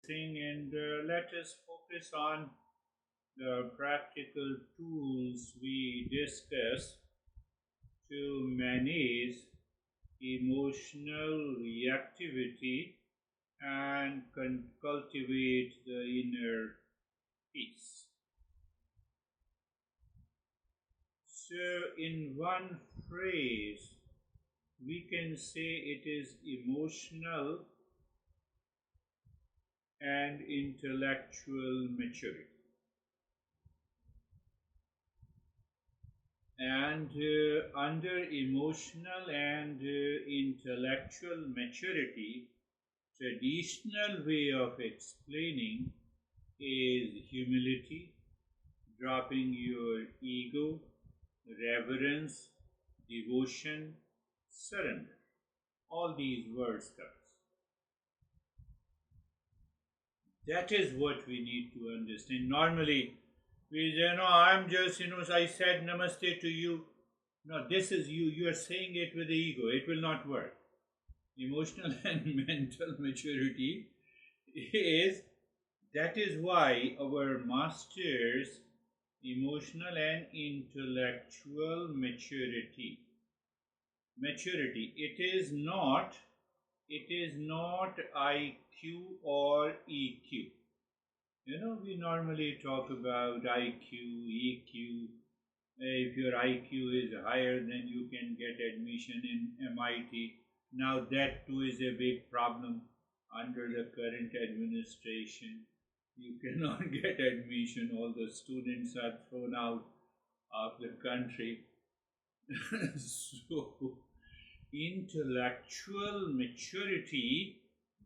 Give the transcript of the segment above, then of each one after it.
Thing and let us focus on the practical tools we discuss to manage emotional reactivity and cultivate the inner peace. So, in one phrase, we can say it is emotional and intellectual maturity. And under emotional and intellectual maturity, traditional way of explaining is humility, dropping your ego, reverence, devotion, surrender. All these words comes. That is what we need to understand. Normally, I'm just, I said namaste to you. No, this is you. You are saying it with the ego. It will not work. Emotional and mental maturity is that is why our masters emotional and intellectual maturity it is not IQ or EQ. We normally talk about IQ, EQ. If your IQ is higher, then you can get admission in MIT. Now, that too is a big problem under the current administration. You cannot get admission, all the students are thrown out of the country. So, intellectual maturity,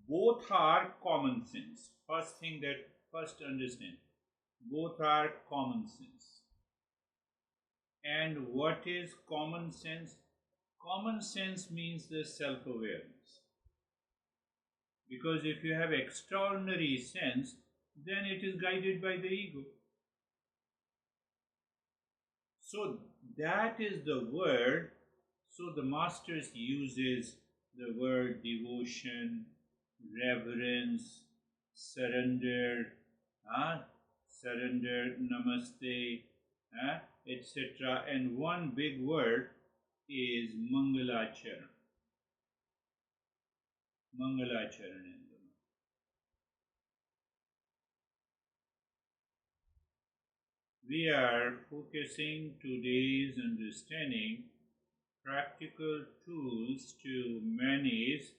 both are common sense. First understand, both are common sense. And what is common sense? Common sense means the self awareness. Because if you have extraordinary sense, then it is guided by the ego. So that is the word. So the masters uses the word devotion, reverence, surrender, surrender, namaste, etc. And one big word is Mangalacharan. Mangalacharan. We are focusing today's understanding practical tools to manage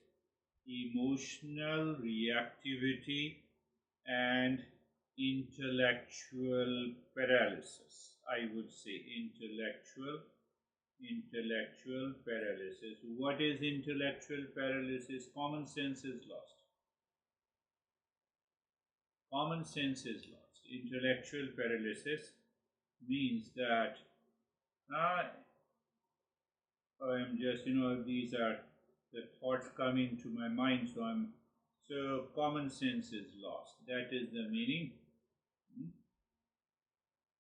emotional reactivity and intellectual paralysis. I would say intellectual paralysis. What is intellectual paralysis? Common sense is lost. Common sense is lost. Intellectual paralysis means that I'm just, these are the thoughts coming to my mind, so common sense is lost. That is the meaning.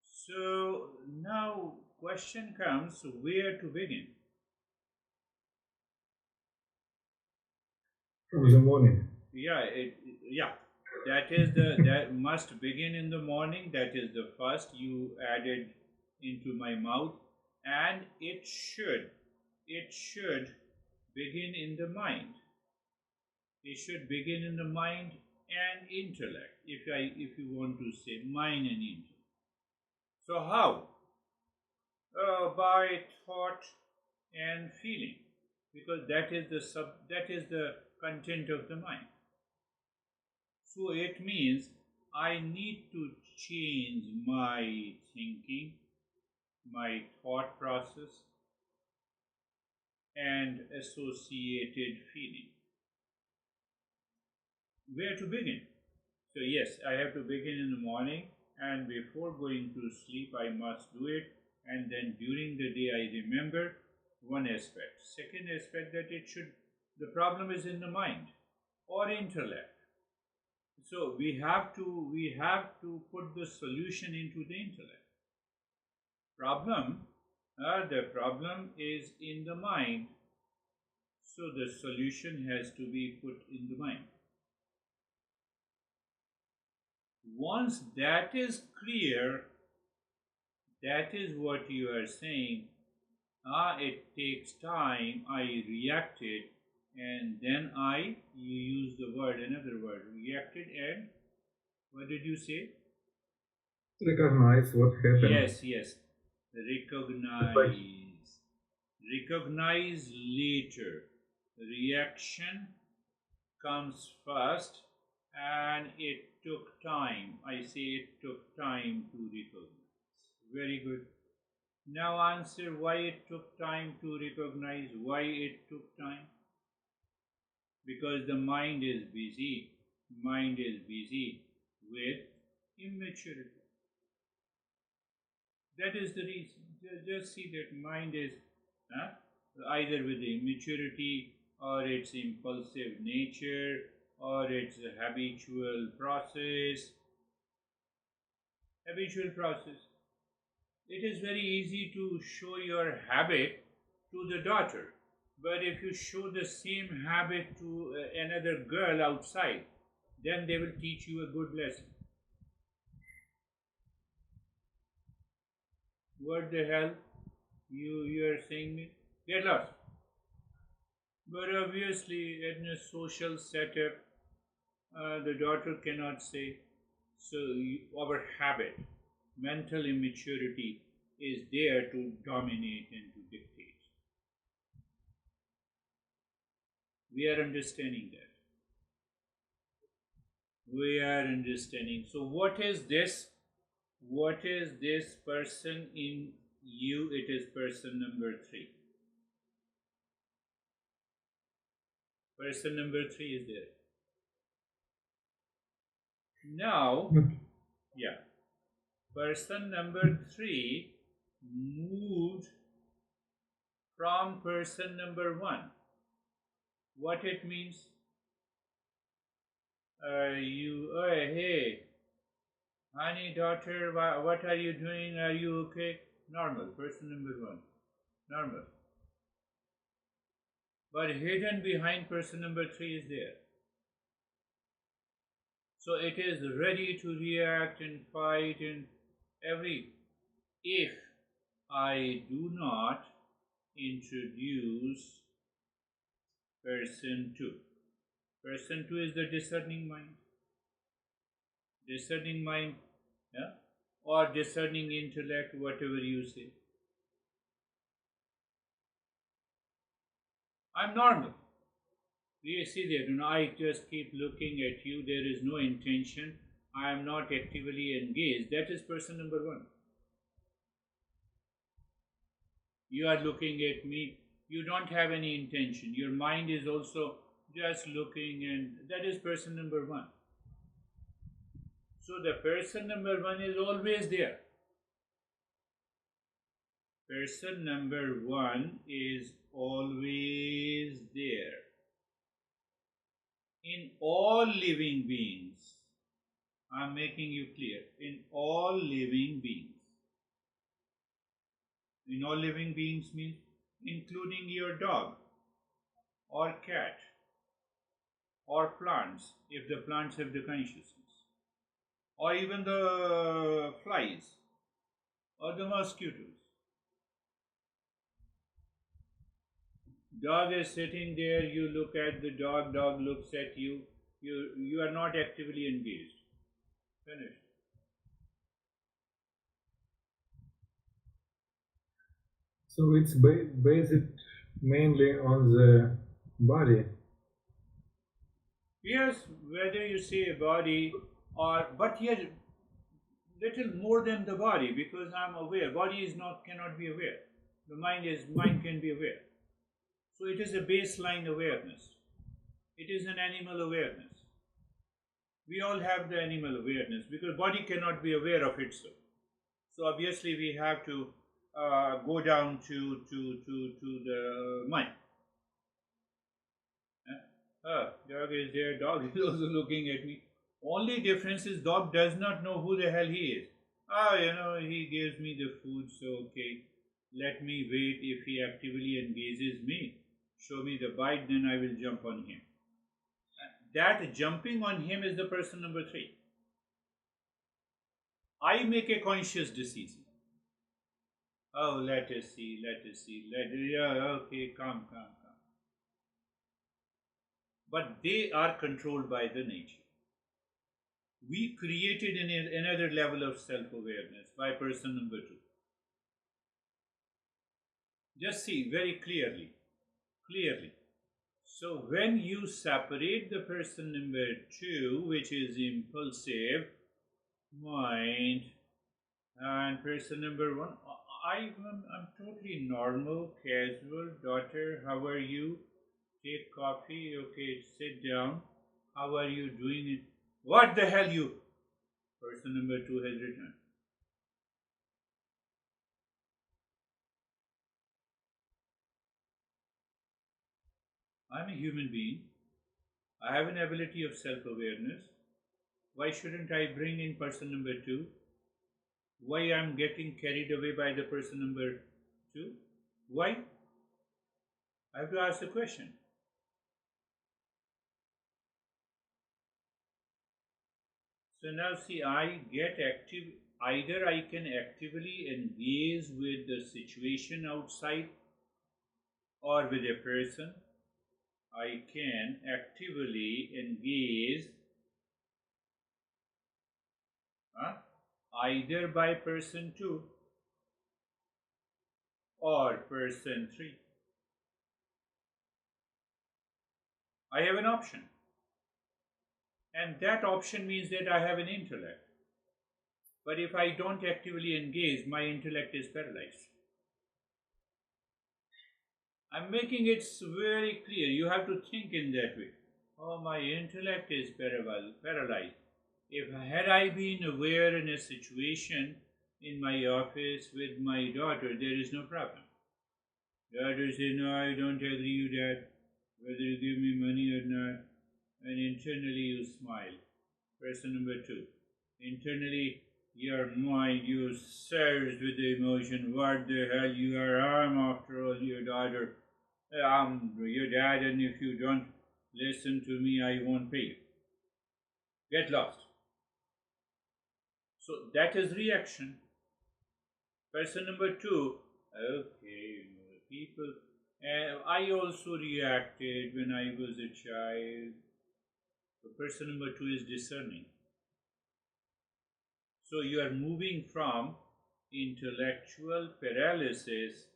So now question comes, where to begin? From the morning. Yeah, that must begin in the morning. That is the first you added into my mouth, and it should begin in the mind. It should begin in the mind and intellect. If you want to say mind and intellect. So how? By thought and feeling, because that is the content of the mind. So it means I need to change my thinking, my thought process, and associated feeling. Where to begin? So, yes, I have to begin in the morning, and before going to sleep, I must do it. And then during the day, I remember one aspect. Second aspect, that the problem is in the mind or intellect. So we have to put the solution into the intellect. The problem is in the mind, so the solution has to be put in the mind. Once that is clear, that is what you are saying. It takes time, I reacted, and then you use the word, another word, reacted, and what did you say? Recognize what happened. Yes, yes, But recognize. Recognize later. Reaction comes first, and it took time. I say it took time to recognize. Very good. Now answer why it took time to recognize, why it took time. Because the mind is busy. Mind is busy with immaturity. That is the reason. Just see that mind is huh, either with the immaturity or its impulsive nature or its habitual process. Habitual process. It is very easy to show your habit to the daughter, but if you show the same habit to another girl outside, then they will teach you a good lesson. What the hell you are saying me? Get lost. But obviously, in a social setup, the daughter cannot say. So our habit, mental immaturity, is there to dominate and to dictate. We are understanding that. We are understanding. So, what is this? What is this person in you? It is person number three. Person number three is there. Now, yeah, person number three moved from person number one. What it means? Hey, honey, daughter, what are you doing? Are you okay? Normal, person number one. Normal. But hidden behind person number three is there. So it is ready to react and fight and every. If I do not introduce person two. Person two is the discerning mind. Discerning mind, yeah? Or discerning intellect, whatever you say. I'm normal. You see that, I just keep looking at you, there is no intention, I am not actively engaged. That is person number one. You are looking at me, you don't have any intention, your mind is also just looking, and that is person number one. So the person number one is always there. Person number one is always there in all living beings. I'm making you clear. In all living beings. In all living beings means including your dog or cat or plants, if the plants have the consciousness, or even the flies or the mosquitoes. Dog is sitting there, you look at the dog, dog looks at you, you are not actively engaged. Finished. so it's based mainly on the body. Yes, whether you say body or, but yes, little more than the body, because I'm aware. Body is not, cannot be aware. The mind can be aware. So it is a baseline awareness. It is an animal awareness. We all have the animal awareness because body cannot be aware of itself. So obviously we have to go down to the mind. Dog is there. Dog is also looking at me. Only difference is dog does not know who the hell he is. He gives me the food, so okay. Let me wait. If he actively engages me, show me the bite, then I will jump on him. That jumping on him is the person number three. I make a conscious decision. Oh, let us see, yeah, okay, come. But they are controlled by the nature. We created another level of self awareness by person number two. Just see very clearly. Clearly. So when you separate the person number two, which is impulsive mind, and person number one, I'm totally normal, casual. Daughter, how are you? Take coffee. Okay, sit down. How are you doing it? What the hell you? Person number two has returned. I'm a human being. I have an ability of self awareness. Why shouldn't I bring in person number two? Why I'm getting carried away by the person number two? Why? I have to ask the question. So now see, I get active. Either I can actively engage with the situation outside or with a person. I can actively engage huh, either by person two or person three. I have an option. And that option means that I have an intellect. But if I don't actively engage, my intellect is paralyzed. I'm making it very clear. You have to think in that way. Oh, my intellect is paralyzed. If had I been aware in a situation in my office with my daughter, there is no problem. Daughter say, no, I don't agree with that, whether you give me money or not. And internally you smile. Person number two. Internally, your mind, you surge with the emotion. What the hell you are? I'm after all your daughter. I'm your dad, and if you don't listen to me, I won't pay you. Get lost. So that is reaction. Person number two, okay, people. I also reacted when I was a child. So person number two is discerning. So you are moving from intellectual paralysis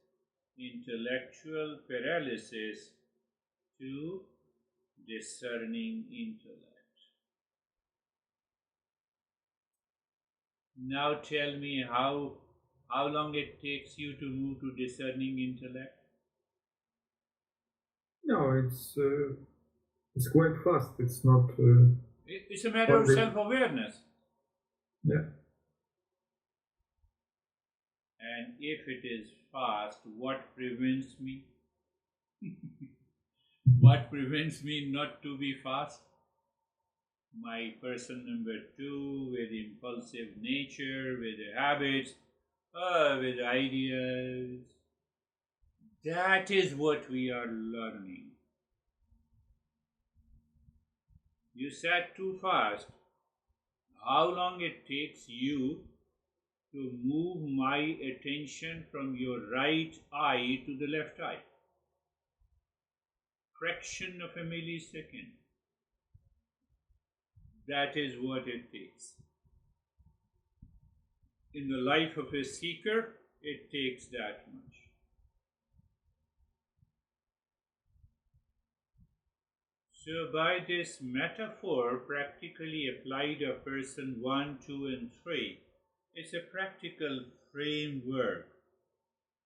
to discerning intellect. Now tell me how long it takes you to move to discerning intellect? No, it's quite fast. It's not It's a matter of only. self-awareness. Yeah. And if it is fast, what prevents me? What prevents me not to be fast? My person number two with impulsive nature, with habits, with ideas. That is what we are learning. You said too fast. How long it takes you to move my attention from your right eye to the left eye? Fraction of a millisecond. That is what it takes. In the life of a seeker, it takes that much. So, by this metaphor, practically applied of person 1, 2, and 3, it's a practical framework,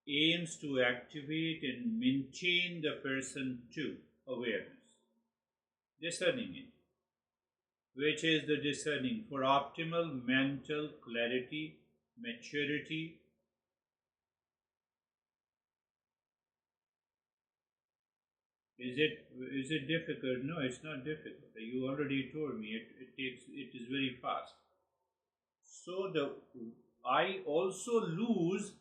aims to activate and maintain the person 2 awareness, discerning it, which is the discerning for optimal mental clarity, maturity. Is it difficult? No, it's not difficult. You already told me it is very fast. So the I also lose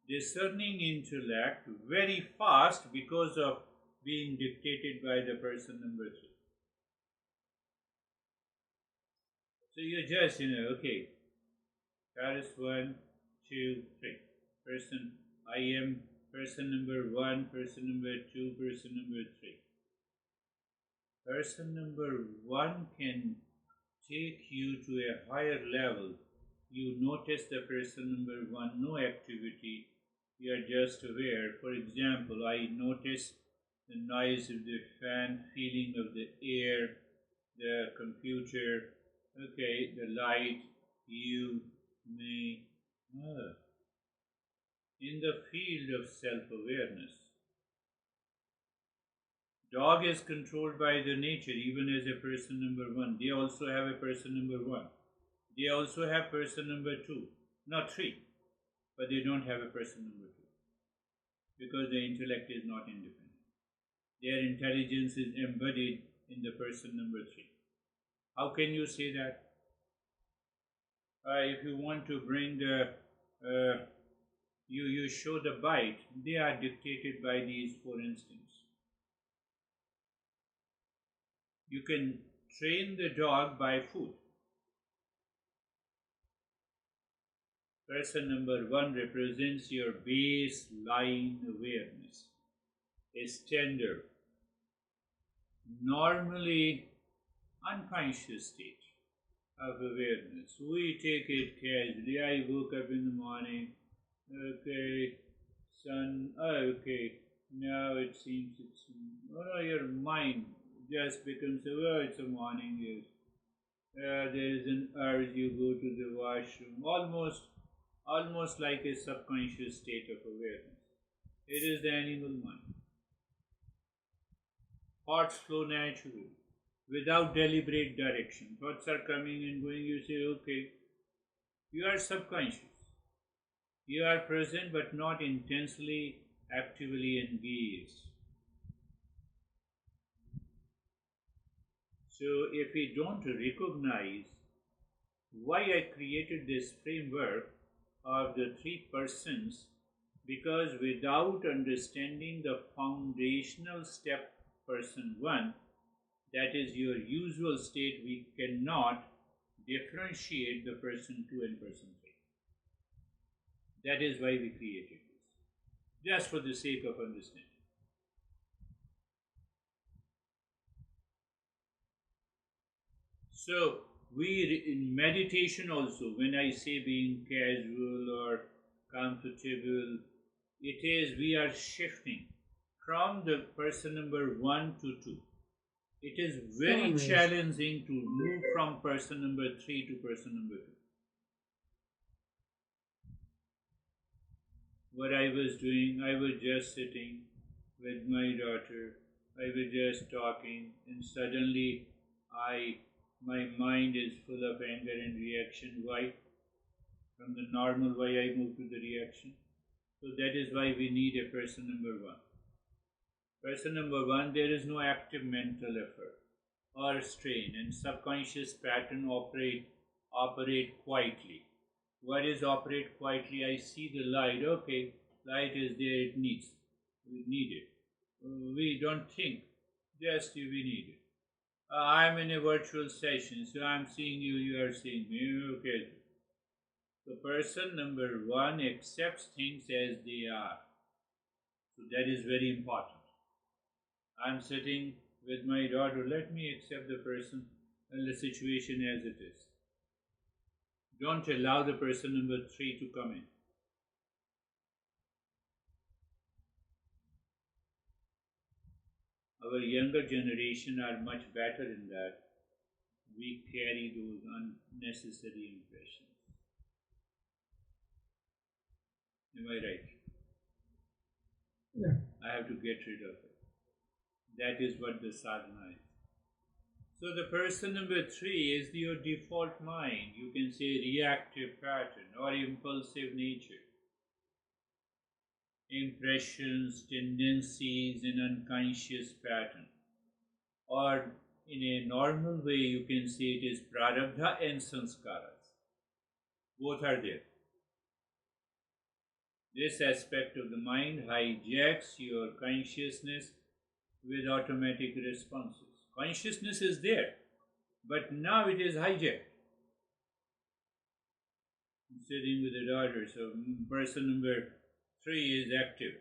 discerning intellect very fast because of being dictated by the person number three. So you just okay. Paris, one, two, three. Person, I am person number one, person number two, person number three. Person number one can take you to a higher level. You notice the person number one, no activity, you are just aware. For example, I notice the noise of the fan, feeling of the air, the computer, okay, the light, you, me, her. In the field of self-awareness. Dog is controlled by the nature even as a person number one. They also have a person number one. They also have person number two, not three, but they don't have a person number two because the intellect is not independent. Their intelligence is embodied in the person number three. How can you say that? If you want to bring the you show the bite, they are dictated by these four instincts. You can train the dog by food. Person number one represents your baseline awareness, a standard, normally unconscious state of awareness. We take it casually. I woke up in the morning, okay, sun, okay, now it seems it's, your mind just becomes, it's a morning, yes. There is an urge, you go to the washroom, almost like a subconscious state of awareness. It is the animal mind. Thoughts flow naturally, without deliberate direction. Thoughts are coming and going, you say, okay, you are subconscious. You are present but not intensely, actively engaged. So if we don't recognize why I created this framework of the three persons, because without understanding the foundational step, person one, that is your usual state, we cannot differentiate the person two and person three. That is why we created this, just for the sake of understanding. So, in meditation also, when I say being casual or comfortable, it is we are shifting from the person number one to two. It is very challenging to move from person number three to person number two. What I was doing, I was just sitting with my daughter, I was just talking, and suddenly my mind is full of anger and reaction. Why? From the normal, why I move to the reaction? So that is why we need a person number one. Person number one, there is no active mental effort or strain, and subconscious pattern operate quietly. What is operate quietly? I see the light. Okay, light is there. We need it. We don't think. Just we need it. I'm in a virtual session, so I'm seeing you. You are seeing me. Okay. So person number one accepts things as they are. So that is very important. I'm sitting with my daughter. Let me accept the person and the situation as it is. Don't allow the person number three to come in. Our younger generation are much better in that. We carry those unnecessary impressions. Am I right? Yeah. I have to get rid of it. That is what the sadhana is. So the person number three is your default mind. You can say reactive pattern or impulsive nature. Impressions, tendencies, and unconscious pattern. Or in a normal way, you can say it is prarabdha and sanskaras. Both are there. This aspect of the mind hijacks your consciousness with automatic responses. Consciousness is there, but now it is hijacked. sitting with the daughter. So person number 3 is active,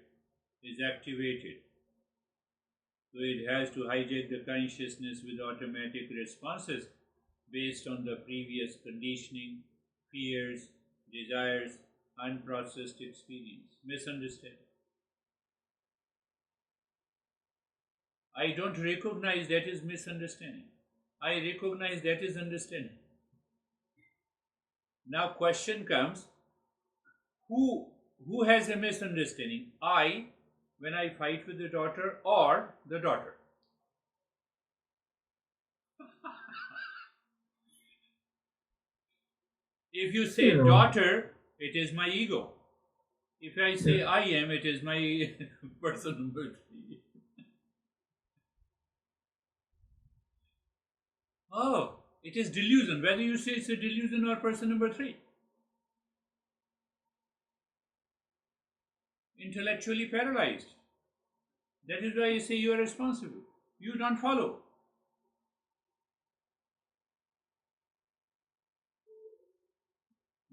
is activated. So it has to hijack the consciousness with automatic responses based on the previous conditioning, fears, desires, unprocessed experience. Misunderstanding. I don't recognize that is misunderstanding. I recognize that is understanding. Now question comes, who has a misunderstanding? I, when I fight with the daughter, or the daughter? If you say Yeah. daughter, it is my ego. If I say I am, it is my person number 3. Oh, it is delusion, whether you say it's a delusion or person number 3. Intellectually paralyzed. That is why you say you are responsible. You don't follow.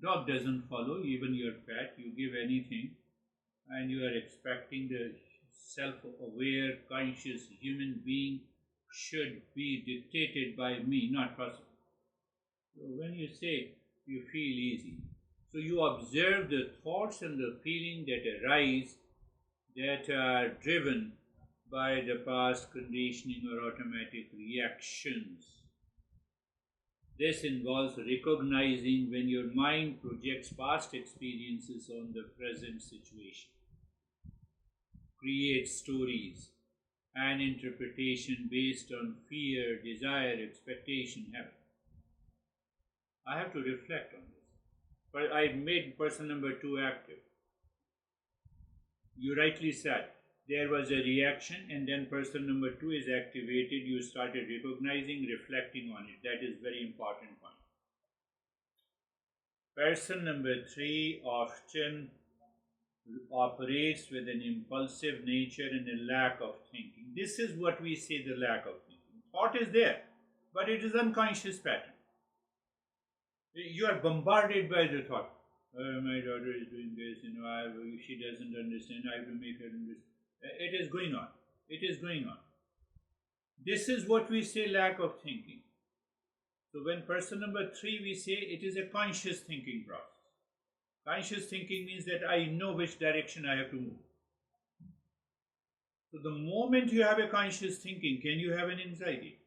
Dog doesn't follow, even your pet. You give anything and you are expecting the self-aware, conscious human being should be dictated by me, not possible. So when you say you feel easy, so you observe the thoughts and the feeling that arise that are driven by the past conditioning or automatic reactions. This involves recognizing when your mind projects past experiences on the present situation, creates stories and interpretation based on fear, desire, expectation, habit. I have to reflect on this. But I made person number 2 active. You rightly said there was a reaction, and then person number 2 is activated. You started recognizing, reflecting on it. That is very important point. Person number 3 often operates with an impulsive nature and a lack of thinking. This is what we say, the lack of thinking. Thought is there, but it is unconscious pattern. You are bombarded by the thought. My daughter is doing this, she doesn't understand, I have to make her understand. It is going on. It is going on. This is what we say, lack of thinking. So when person number 3, we say it is a conscious thinking process. Conscious thinking means that I know which direction I have to move. So the moment you have a conscious thinking, can you have an anxiety?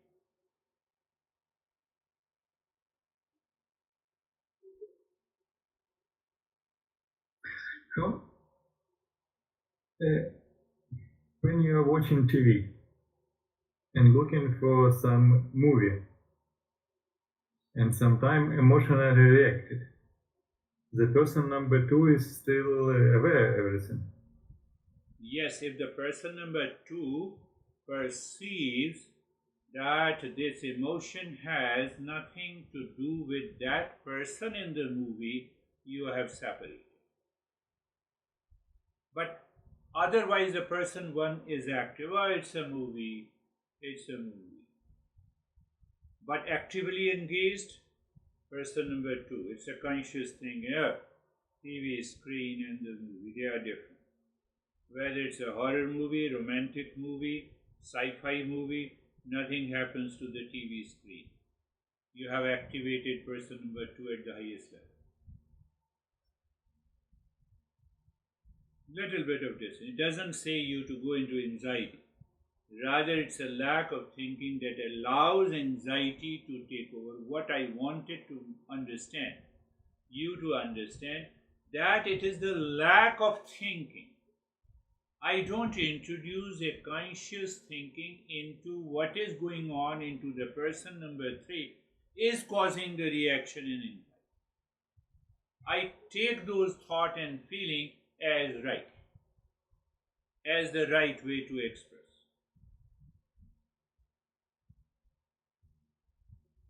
How? When you are watching TV and looking for some movie and sometime emotionally reacted, the person number 2 is still aware of everything. Yes, if the person number 2 perceives that this emotion has nothing to do with that person in the movie, you have separated. But otherwise, the person 1 is active. Oh, it's a movie. It's a movie. But actively engaged, person number 2. It's a conscious thing. Yeah, TV screen and the movie, they are different. Whether it's a horror movie, romantic movie, sci-fi movie, nothing happens to the TV screen. You have activated person number 2 at the highest level. Little bit of this. It doesn't say you to go into anxiety. Rather, it's a lack of thinking that allows anxiety to take over. What I wanted to understand, you to understand, that it is the lack of thinking. I don't introduce a conscious thinking into what is going on into the person number 3 is causing the reaction in anxiety. I take those thought and feeling as right, as the right way to express.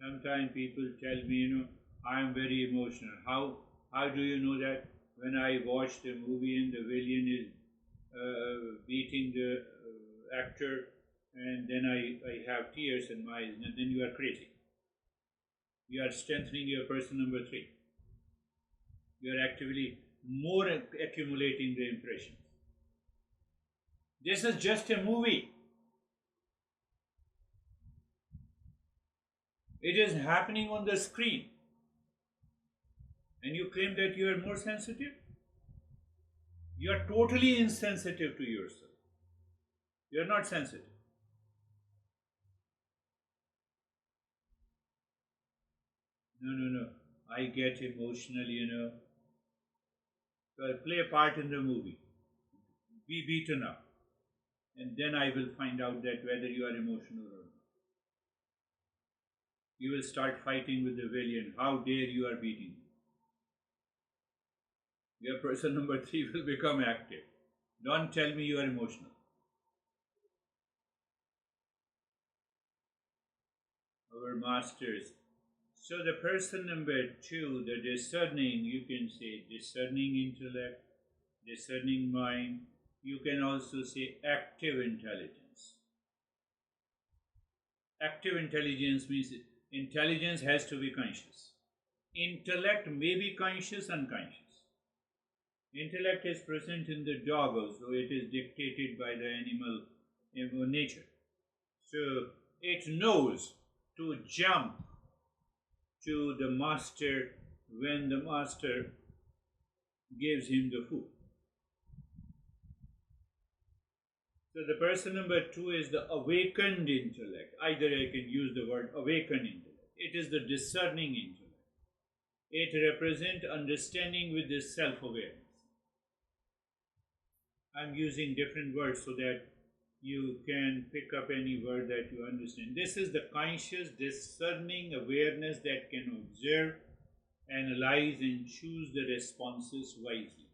Sometimes people tell me, I am very emotional. How do you know that? When I watch the movie and the villain is beating the actor, and then I have tears in my eyes, and then you are crazy. You are strengthening your person number 3. You are actively more accumulating the impressions. This is just a movie. It is happening on the screen. And you claim that you are more sensitive? You are totally insensitive to yourself. You are not sensitive. No. I get emotional. So I'll play a part in the movie. Be beaten up. And then I will find out that whether you are emotional or not. You will start fighting with the villain. How dare you are beating me? Your person number 3 will become active. Don't tell me you are emotional. Our masters. So the person number 2, the discerning, you can say discerning intellect, discerning mind. You can also say active intelligence. Active intelligence means intelligence has to be conscious. Intellect may be conscious, unconscious. Intellect is present in the dog also. It is dictated by the animal nature. So it knows to jump to the master when the master gives him the food. So the person number 2 is the awakened intellect. Either I can use the word awakened intellect. It is the discerning intellect. It represents understanding with this self-awareness. I'm using different words so that you can pick up any word that you understand. This is the conscious, discerning awareness that can observe, analyze, and choose the responses wisely.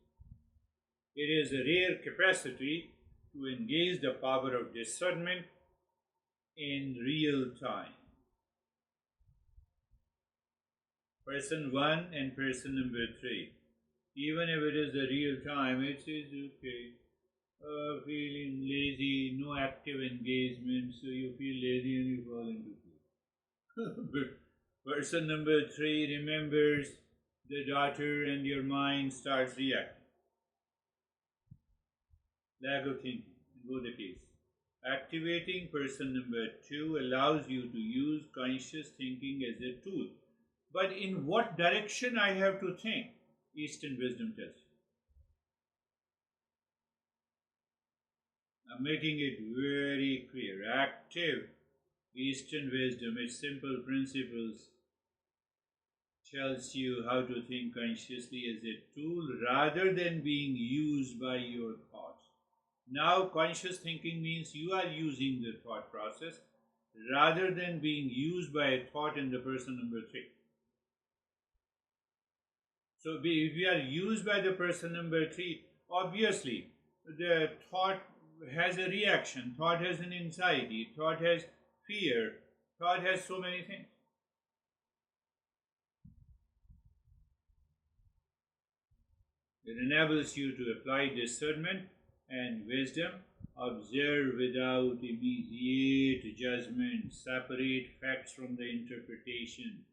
It is a rare capacity to engage the power of discernment in real time. Person 1 and person number 3. Even if it is a real time, it is okay. Feeling lazy, no active engagement, so you feel lazy and you fall into sleep. Person number 3 remembers the daughter and your mind starts reacting. Lack of thinking, go the case. Activating person number 2 allows you to use conscious thinking as a tool. But in what direction I have to think? Eastern wisdom tells you. I'm making it very clear. Active Eastern wisdom, its simple principles, tells you how to think consciously as a tool rather than being used by your thoughts. Now, conscious thinking means you are using the thought process rather than being used by a thought in the person number 3. So, if we are used by the person number 3, obviously the thought has a reaction, thought has an anxiety, thought has fear, thought has so many things. It enables you to apply discernment and wisdom, observe without immediate judgment, separate facts from the interpretation,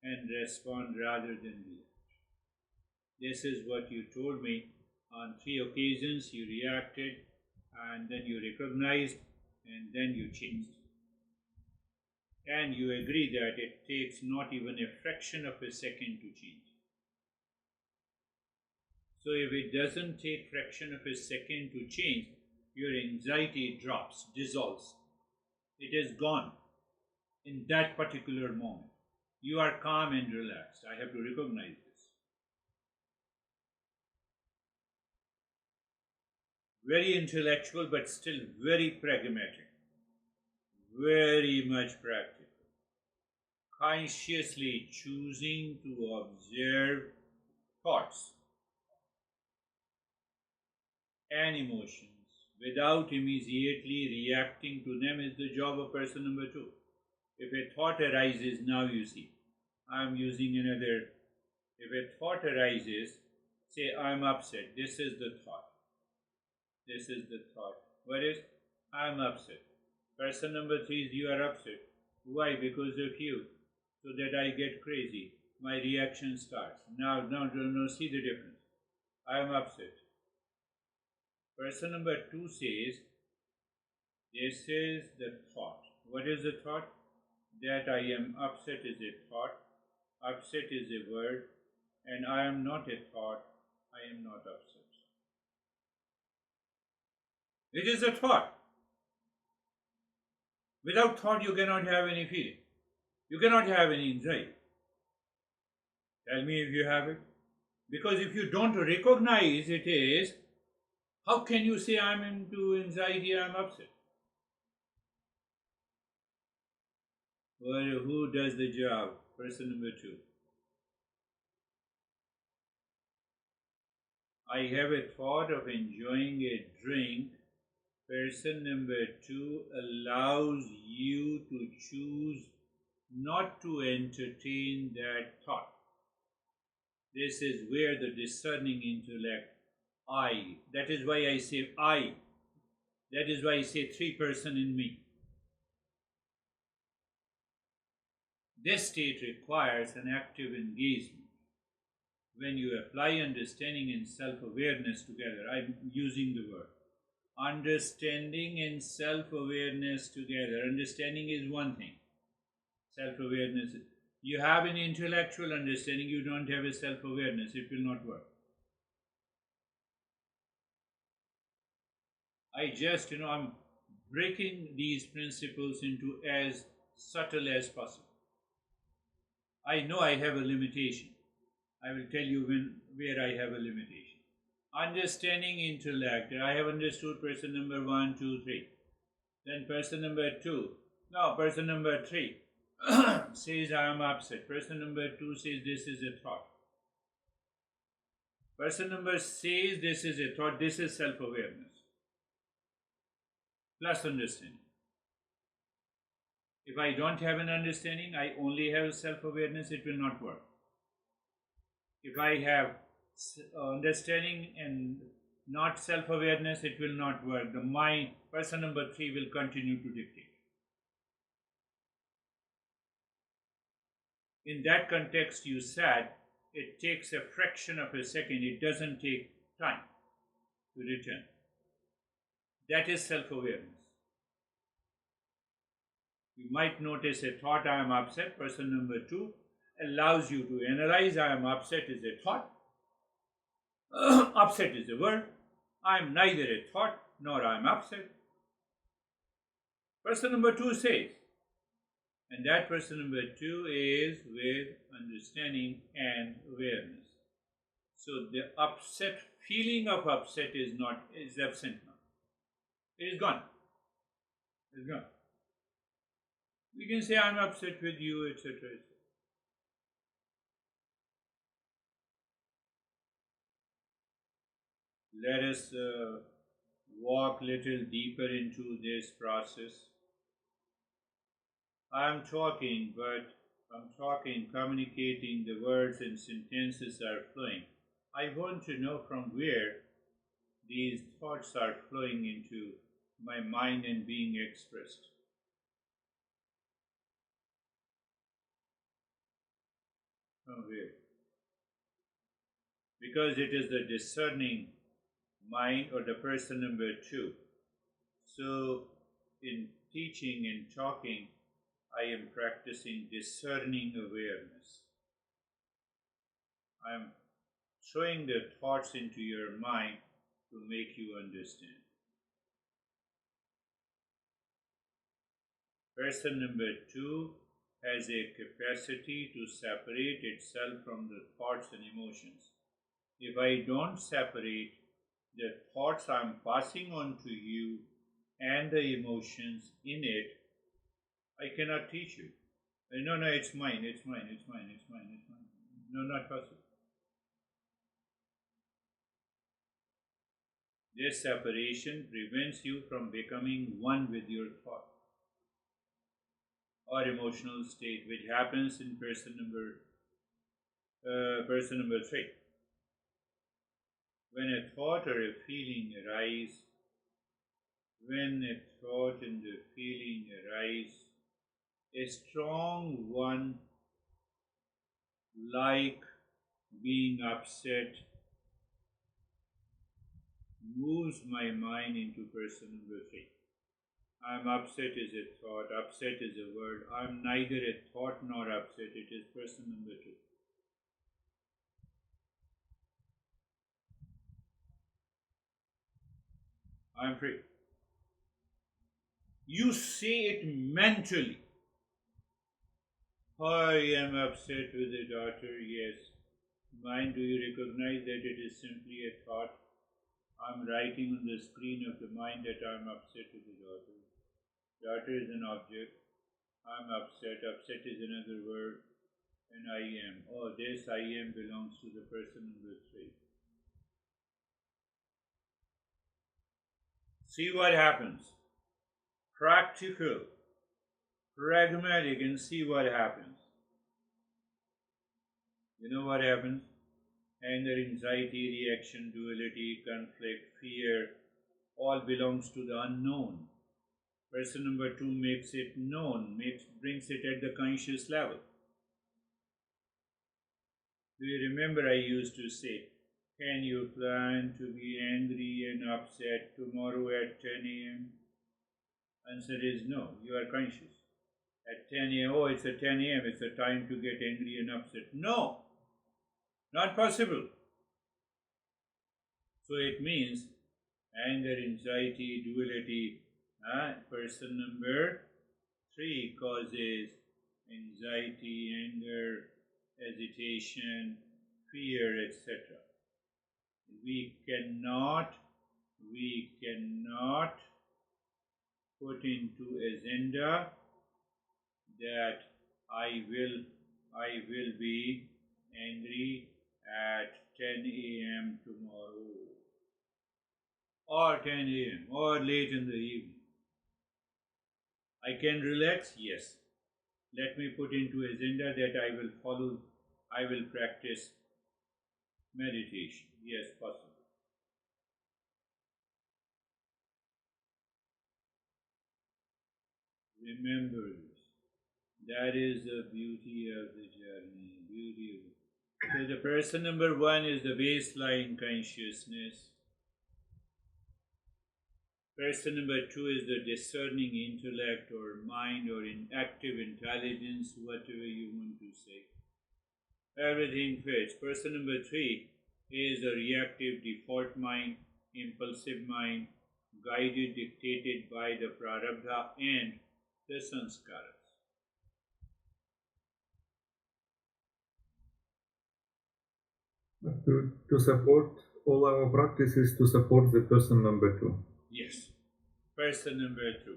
and respond rather than react. This is what you told me. On 3 occasions you reacted, and then you recognized, and then you changed. And you agree that it takes not even a fraction of a second to change. So if it doesn't take fraction of a second to change, your anxiety drops, dissolves. It is gone in that particular moment. You are calm and relaxed. I have to recognize this. Very intellectual, but still very pragmatic. Very much practical. Consciously choosing to observe thoughts and emotions without immediately reacting to them is the job of person number 2. If a thought arises, now you see, I'm using another. If a thought arises, say I'm upset. This is the thought. This is the thought. What is? I'm upset. Person number 3 is you are upset. Why? Because of you. So that I get crazy. my reaction starts. Now, see the difference. I am upset. Person number 2 says, this is the thought. What is the thought? That I am upset is a thought, upset is a word, and I am not a thought, I am not upset. It is a thought. Without thought, you cannot have any feeling. You cannot have any anxiety. Tell me if you have it. Because if you don't recognize it is, how can you say I'm into anxiety, I'm upset? Well, who does the job? Person number 2. I have a thought of enjoying a drink. Person number 2 allows you to choose not to entertain that thought. This is where the discerning intellect, I, that is why I say I, that is why I say 3-person in me. This state requires an active engagement. When you apply understanding and self-awareness together, I'm using the word understanding and self-awareness together. Understanding is one thing. Self-awareness. You have an intellectual understanding, you don't have a self-awareness, it will not work. I'm breaking these principles into as subtle as possible. I know I have a limitation. I will tell you where I have a limitation. Understanding intellect. I have understood person number 1, 2, 3. Then person number 2. No, person number 3 says I am upset. Person number 2 says this is a thought. Person number says this is a thought. This is self-awareness plus understanding. If I don't have an understanding, I only have self-awareness, it will not work. If I have understanding and not self-awareness, it will not work. The mind, person number 3 will continue to dictate. In that context you said, it takes a fraction of a second, it doesn't take time to return. That is self-awareness. You might notice a thought, I am upset. Person number 2 allows you to analyze, I am upset is a thought. Upset is a word. I am neither a thought nor I am upset. Person number 2 says, and that person number 2 is with understanding and awareness. So the upset, feeling of upset is absent now. It is gone. It is gone. We can say I am upset with you, etc. Let us walk little deeper into this process. I'm talking, communicating, the words and sentences are flowing. I want to know from where these thoughts are flowing into my mind and being expressed. From where? Because it is the discerning mind or the person number 2. So in teaching and talking, I am practicing discerning awareness. I am throwing the thoughts into your mind to make you understand. Person number 2 has a capacity to separate itself from the thoughts and emotions. If I don't separate the thoughts I'm passing on to you and the emotions in it, I cannot teach you. No, it's mine. No, not possible. This separation prevents you from becoming one with your thought or emotional state, which happens in person number 3. When a thought or a feeling arise, a strong one like being upset, moves my mind into person number 3. I'm upset is a thought, upset is a word. I'm neither a thought nor upset, it is person number 2. I'm free. You say it mentally. I am upset with a daughter, yes. Mind, do you recognize that it is simply a thought? I'm writing on the screen of the mind that I'm upset with the daughter. Daughter is an object. I'm upset. Upset is another word. And I am. Oh, this I am belongs to the person number 3. See what happens. Practical, pragmatic, and see what happens. You know what happens? Anger, anxiety, reaction, duality, conflict, fear, all belongs to the unknown. Person number 2 makes it known, brings it at the conscious level. Do you remember I used to say, can you plan to be angry and upset tomorrow at 10 a.m.? Answer is no, you are conscious. At 10 a.m., oh, it's a 10 a.m., it's a time to get angry and upset. No, not possible. So it means anger, anxiety, duality, person number 3 causes anxiety, anger, agitation, fear, etc. We cannot put into agenda that I will be angry at 10 a.m. tomorrow or 10 a.m. or late in the evening. I can relax, yes. Let me put into agenda that I will practice meditation. Yes, possible. Remember this. That is the beauty of the journey. Beauty of it. So the person number 1 is the baseline consciousness. Person number 2 is the discerning intellect or mind or active intelligence, whatever you want to say. Everything fits. Person number 3 is the reactive default mind, impulsive mind, guided, dictated by the prarabdha and the sanskaras. To support all our practices, to support the person number 2. Yes, person number 2.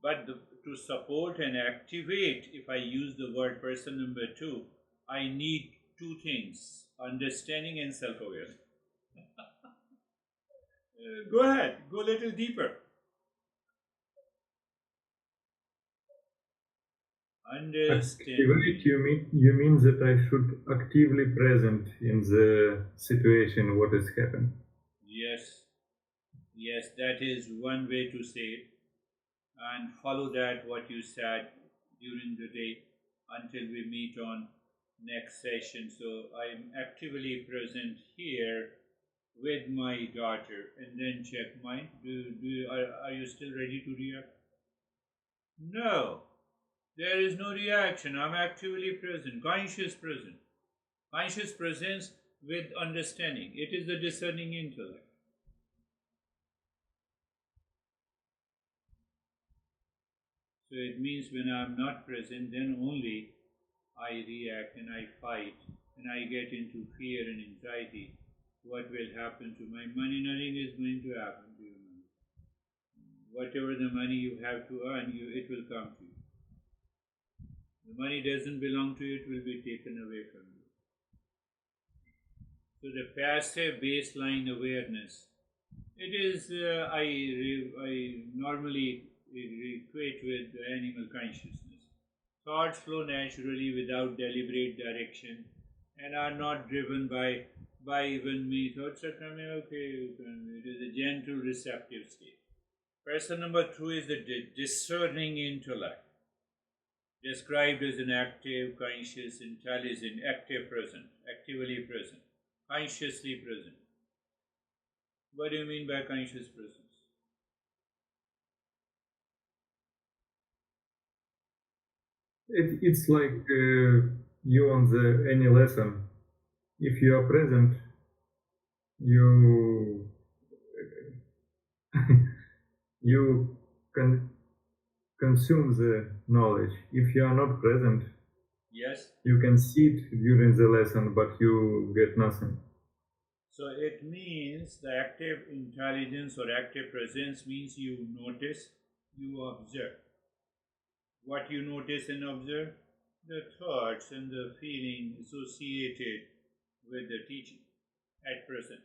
But to support and activate, if I use the word person number 2, I need 2 things, understanding and self-awareness. Go ahead, go a little deeper. Activate, you mean that I should actively present in the situation what has happened. Yes, that is one way to say it. And follow that what you said during the day until we meet on next session. So I am actively present here with my daughter, and then check mine. Are you still ready to react? No, there is no reaction. I'm actively present, conscious present. Conscious presence with understanding. It is the discerning intellect. So it means when I'm not present, then only I react and I fight and I get into fear and anxiety. What will happen to my money? Nothing is going to happen to your money. Whatever the money you have to earn, it will come to you. The money doesn't belong to you, it will be taken away from you. So the passive baseline awareness, it is, I normally equate with the animal consciousness. Thoughts flow naturally without deliberate direction and are not driven by even me. Thoughts are coming, okay, it is a gentle receptive state. Person number 2 is the discerning intellect. described as an active, conscious, intelligent, active present, actively present, consciously present. What do you mean by conscious presence? It's like you on any lesson. If you are present, you you can consume the knowledge. If you are not present, Yes. you can sit during the lesson, but you get nothing. So it means the active intelligence or active presence means you notice, you observe. What you notice and observe? The thoughts and the feeling associated with the teaching at present.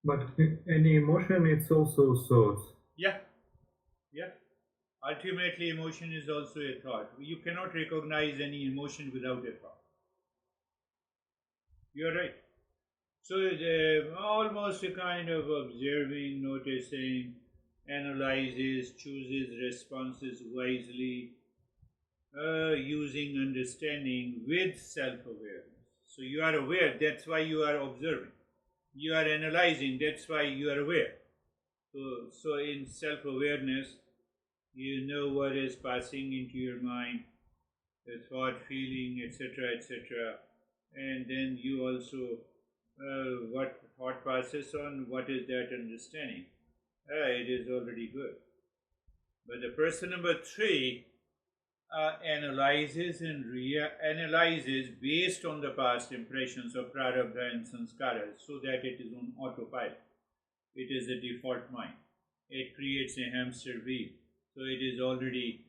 But any emotion, it's also thoughts. Yeah, yeah. Ultimately, emotion is also a thought. You cannot recognize any emotion without a thought. You're right. So, almost a kind of observing, noticing, analyzes, chooses responses wisely, using understanding with self awareness. So, you are aware, that's why you are observing. You are analyzing, that's why you are aware. So in self awareness, you know what is passing into your mind, the thought, feeling, etc., etc. And then you also, what thought passes on, what is that understanding? It is already good. But the person number three analyzes and analyzes based on the past impressions of prarabdha and sanskaras so that it is on autopilot. It is a default mind. It creates a hamster wheel. So it is already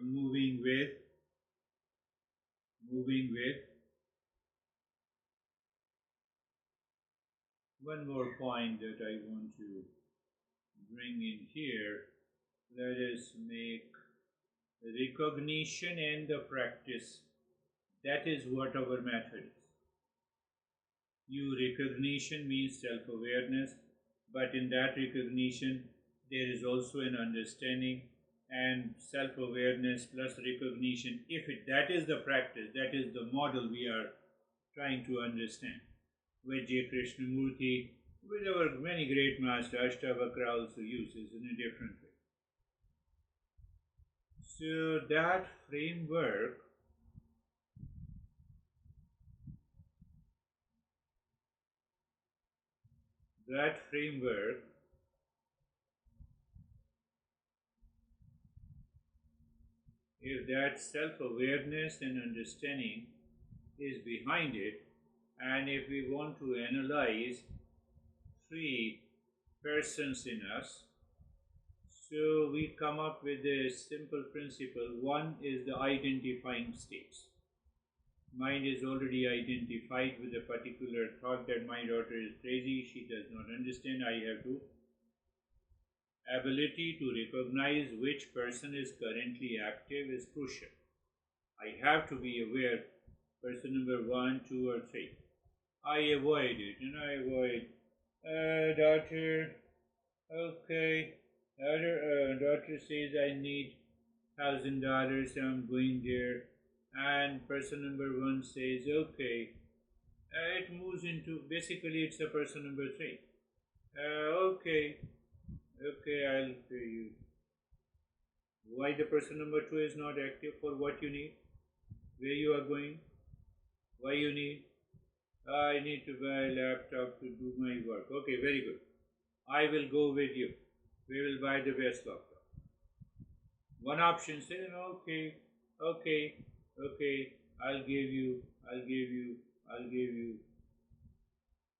moving with. One more point that I want to bring in here. Let us make recognition and the practice. That is what our method is. Recognition means self-awareness, but in that recognition, there is also an understanding and self-awareness plus recognition. That is the practice, that is the model we are trying to understand. With J. Krishnamurti, with our many great masters, Ashtavakra also uses in a different way. So that framework if that self-awareness and understanding is behind it, and if we want to analyze three persons in us, so we come up with a simple principle. One is the identifying states. Mind is already identified with a particular thought that my daughter is crazy, she does not understand, I have to ability to recognize which person is currently active is crucial. I have to be aware, person number 1, 2 or 3. I avoid it and I avoid, daughter, okay, daughter says I need $1,000, so I'm going there, and person number 1 says okay. It moves into, basically it's a person number 3. Okay, I'll pay you. Why the person number 2 is not active? For what you need? Where you are going? Why you need? I need to buy a laptop to do my work. Okay, very good. I will go with you. We will buy the best laptop. One option says, okay, I'll give you.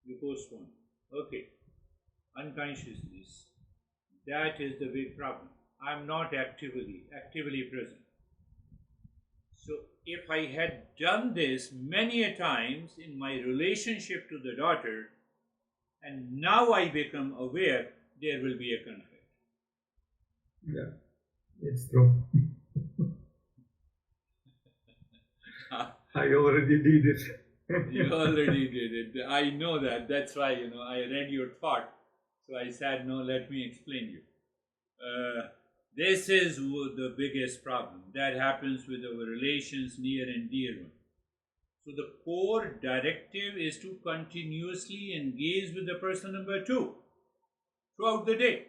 You postpone. Okay. Unconsciousness. That is the big problem. I'm not actively present. So if I had done this many a times in my relationship to the daughter, and now I become aware, there will be a conflict. Yeah, it's true. I already did it. You already did it. I know that. That's why, I read your thought. So I said, no, let me explain you. This is the biggest problem that happens with our relations, near and dear one. So the core directive is to continuously engage with the person number two throughout the day.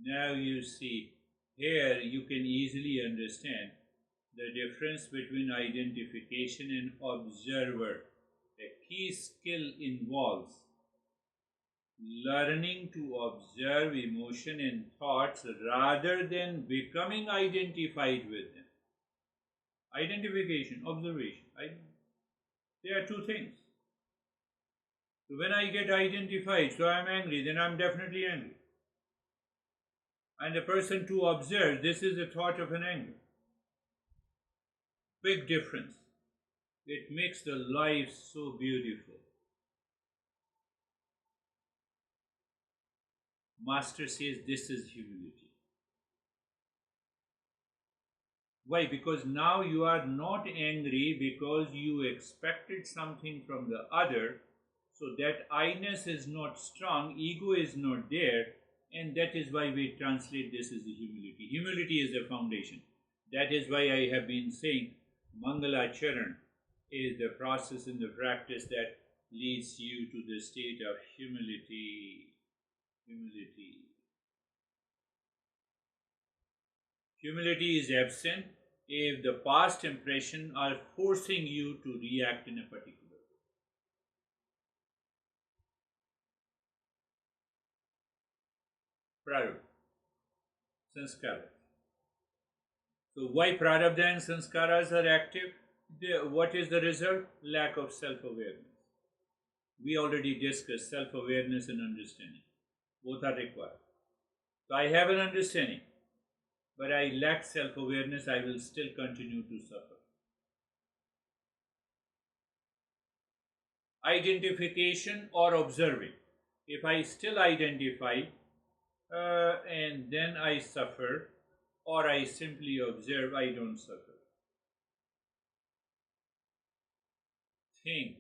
Now you see, here you can easily understand the difference between identification and observer. A key skill involves learning to observe emotion and thoughts rather than becoming identified with them. Identification, observation. They are two things. So when I get identified, so I'm angry, then I'm definitely angry. And the person to observe, this is the thought of an anger. Big difference. It makes the life so beautiful. Master says this is humility. Why? Because now you are not angry because you expected something from the other. So that I-ness is not strong, ego is not there, and that is why we translate this as humility. Humility is the foundation. That is why I have been saying Mangala Charan is the process and the practice that leads you to the state of humility. Humility. Humility is absent if the past impressions are forcing you to react in a particular way. Prarabdha, sanskara. So why prarabdha and sanskaras are active? What is the result? Lack of self-awareness. We already discussed self-awareness and understanding. Both are required. So I have an understanding, but I lack self-awareness, I will still continue to suffer. Identification or observing. If I still identify and then I suffer, or I simply observe, I don't suffer. Think.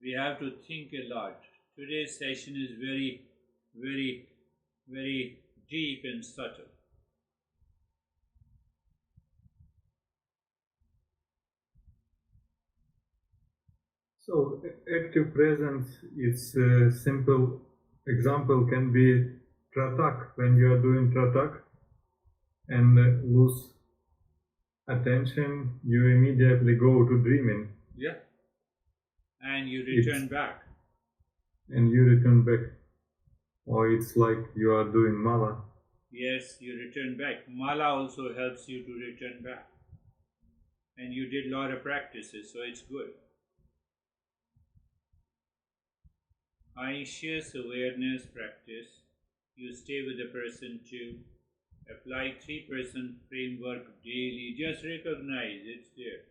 We have to think a lot. Today's session is very, very, very deep and subtle. So active presence, its a simple example can be tratak. When you are doing tratak and lose attention, you immediately go to dreaming. Yeah. And you return back. And you return back. Or it's like you are doing mala. Yes, you return back. Mala also helps you to return back. And you did a lot of practices, so it's good. Conscious awareness practice. You stay with the person to apply 3% framework daily. Just recognize it's there.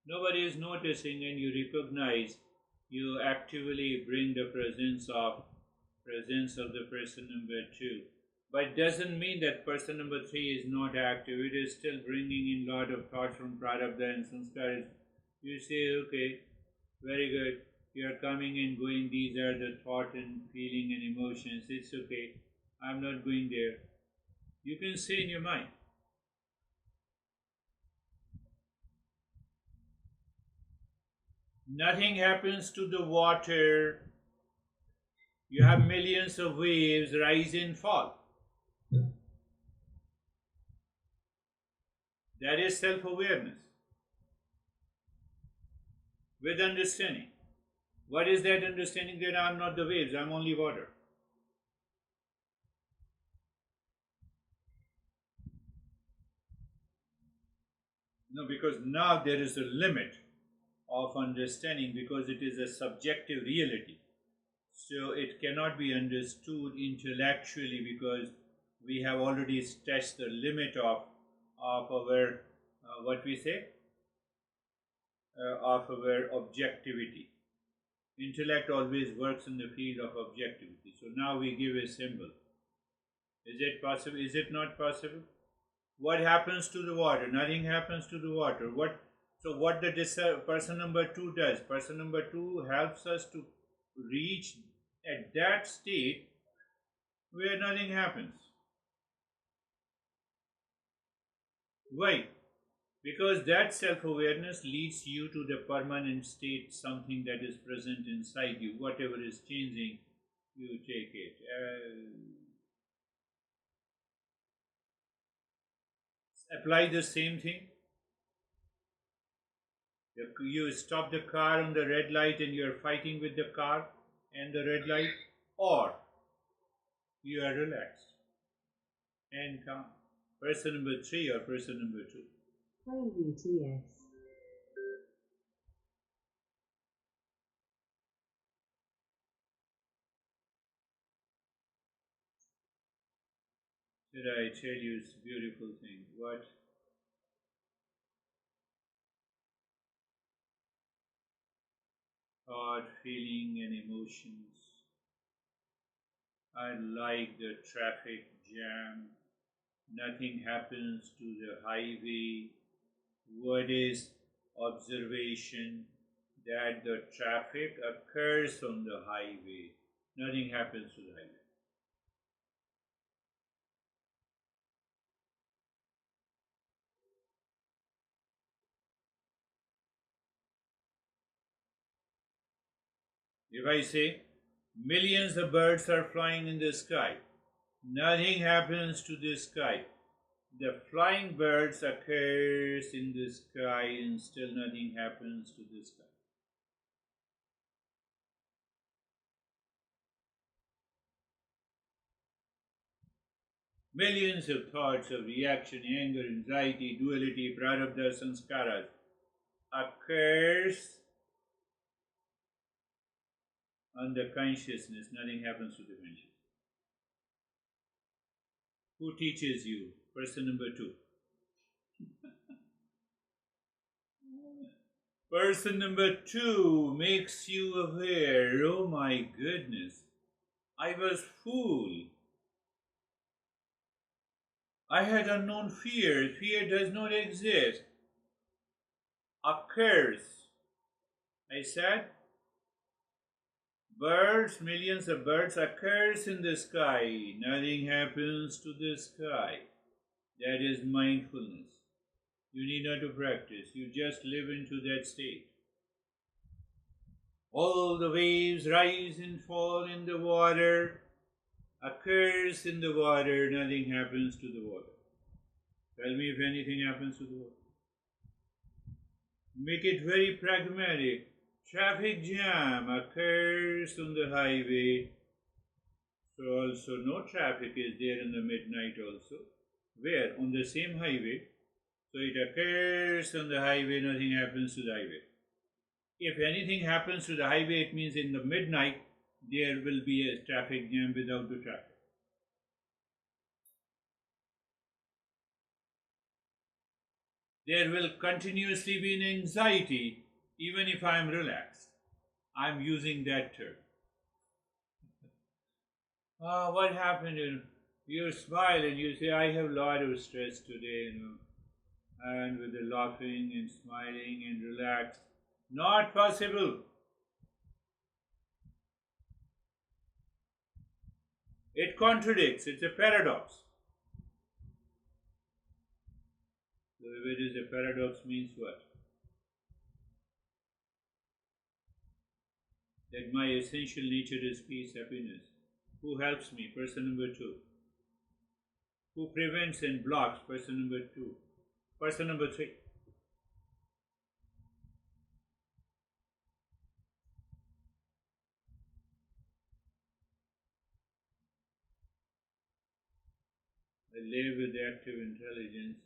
Nobody is noticing, and you recognize. You actively bring the presence of the person number two. But doesn't mean that person number three is not active. It is still bringing in lot of thoughts from prarabdha and sanskaras. You say, okay, very good. You are coming and going. These are the thought and feeling and emotions. It's okay. I'm not going there. You can say in your mind. Nothing happens to the water. You have millions of waves rise and fall. That is self-awareness with understanding. What is that understanding? That I'm not the waves, I'm only water. No, because now there is a limit of understanding because it is a subjective reality. So it cannot be understood intellectually because we have already touched the limit of our, what we say, of our objectivity. Intellect always works in the field of objectivity. So now we give a symbol. Is it possible? Is it not possible? What happens to the water? Nothing happens to the water. So what the person number two does? Person number two helps us to reach at that state where nothing happens. Why? Because that self awareness leads you to the permanent state, something that is present inside you. Whatever is changing, you take it. Apply the same thing. You stop the car on the red light and you are fighting with the car and the red light, or you are relaxed and calm. Person number 3 or person number 2? Playing BTS. Did I tell you it's a beautiful thing? What? Thought, feeling, and emotions. I like the traffic jam. Nothing happens to the highway. What is observation? That the traffic occurs on the highway. Nothing happens to the highway. If I say millions of birds are flying in the sky, nothing happens to the sky. The flying birds occurs in the sky and still nothing happens to the sky. Millions of thoughts of reaction, anger, anxiety, duality, prarabdha, sanskaras occurs on the consciousness. Nothing happens to the consciousness. Who teaches you? Person number 2. Person number 2 makes you aware. Oh my goodness, I was fooled. I had unknown fear. Fear does not exist. Occurs. I said, birds, millions of birds occurs in the sky. Nothing happens to the sky. That is mindfulness. You need not to practice. You just live into that state. All the waves rise and fall in the water. Occurs in the water. Nothing happens to the water. Tell me if anything happens to the water. Make it very pragmatic. Traffic jam occurs on the highway. So also no traffic is there in the midnight also. Where? On the same highway. So it occurs on the highway, nothing happens to the highway. If anything happens to the highway, it means in the midnight there will be a traffic jam without the traffic. There will continuously be an anxiety even if I am relaxed. I am using that term. What happened? You smile and you say, I have a lot of stress today, and with the laughing and smiling and relaxed. Not possible. It contradicts, it's a paradox. So if it is a paradox, means what? That my essential nature is peace, happiness. Who helps me? Person number 2. Who prevents and blocks? Person number 2. Person number 3. I live with active intelligence.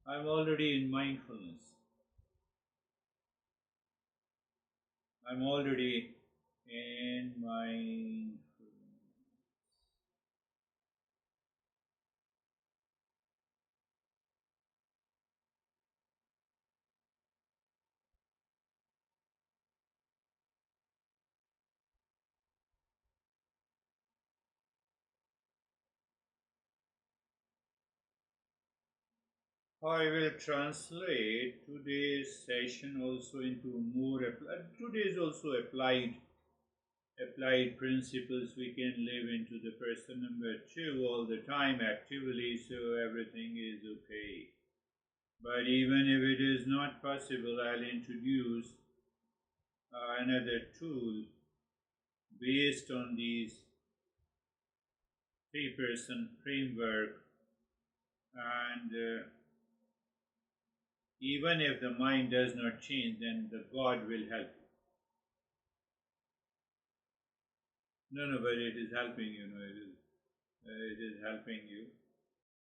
I'm already in mindfulness. I'm already in mindfulness. I will translate today's session also into more. Today is also applied applied principles we can live into the person number 2 all the time actively, so everything is okay. But even if it is not possible, I'll introduce another tool based on these three-person framework, and even if the mind does not change, then the God will help you. No, but it is helping you, it is helping you.